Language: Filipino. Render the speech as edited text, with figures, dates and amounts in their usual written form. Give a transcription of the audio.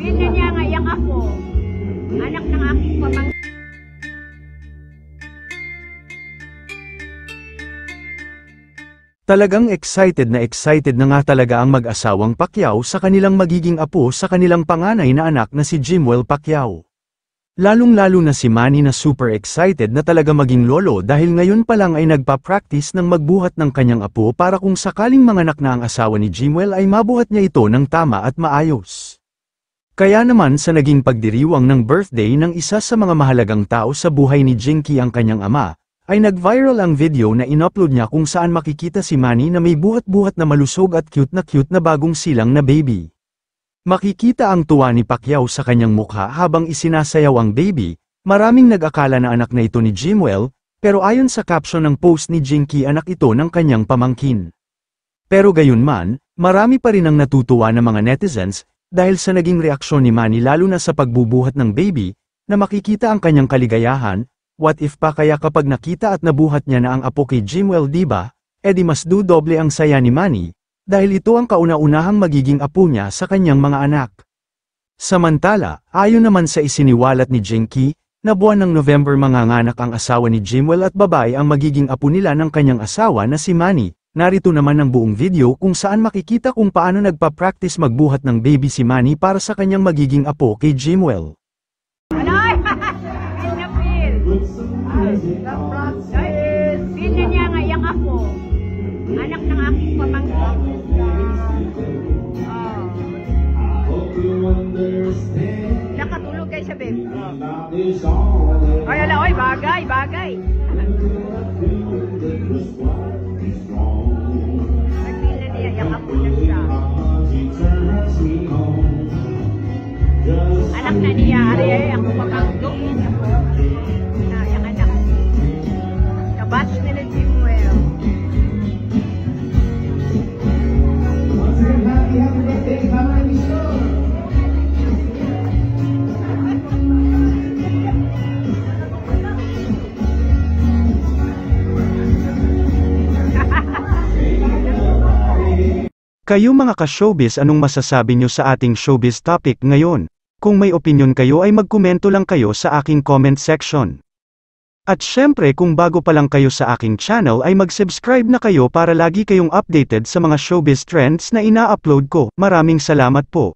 Pinyo niya nga yang ako. Anak ng aking pamangkin. Talagang excited na nga talaga ang mag-asawang Pacquiao sa kanilang magiging apo sa kanilang panganay na anak na si Jimwell Pacquiao. Lalong-lalo na si Manny na super excited na talaga maging lolo dahil ngayon pa lang ay nagpa-practice ng magbuhat ng kanyang apo para kung sakaling manganak na ang asawa ni Jimwell ay mabuhat niya ito ng tama at maayos. Kaya naman sa naging pagdiriwang ng birthday ng isa sa mga mahalagang tao sa buhay ni Jinky ang kanyang ama, ay nag-viral ang video na in-upload niya kung saan makikita si Manny na may buhat-buhat na malusog at cute na bagong silang na baby. Makikita ang tuwa ni Pacquiao sa kanyang mukha habang isinasayaw ang baby. Maraming nag-akala na anak na ito ni Jimwell, pero ayon sa caption ng post ni Jinky anak ito ng kanyang pamangkin. Pero gayunman, marami pa rin ang natutuwa ng mga netizens, dahil sa naging reaksyon ni Manny lalo na sa pagbubuhat ng baby, na makikita ang kanyang kaligayahan. What if pa kaya kapag nakita at nabuhat niya na ang apo kay Jimwell diba, edi mas dudoble ang saya ni Manny, dahil ito ang kauna-unahang magiging apo niya sa kanyang mga anak. Samantala, ayon naman sa isiniwalat ni Jinky, na buwan ng November manganganak ang asawa ni Jimwell at babae ang magiging apo nila ng kanyang asawa na si Manny. Narito naman ang buong video kung saan makikita kung paano nagpa-practice magbuhat ng baby si Manny para sa kanyang magiging apo kay Jimwell. Pinyo niya nga yang ako. Anak ng aking pamangkin. Nakatulog kayo sa bed. Ay, ala, oy, bagay. Nagpila niya, yang ako na siya. Anak na niya, ari, ako pamangkin. Yang anak. Kabatch nila Jimwell. Kayo mga ka-showbiz, anong masasabi nyo sa ating showbiz topic ngayon? Kung may opinion kayo ay magkomento lang kayo sa aking comment section. At syempre kung bago pa lang kayo sa aking channel ay mag-subscribe na kayo para lagi kayong updated sa mga showbiz trends na ina-upload ko. Maraming salamat po.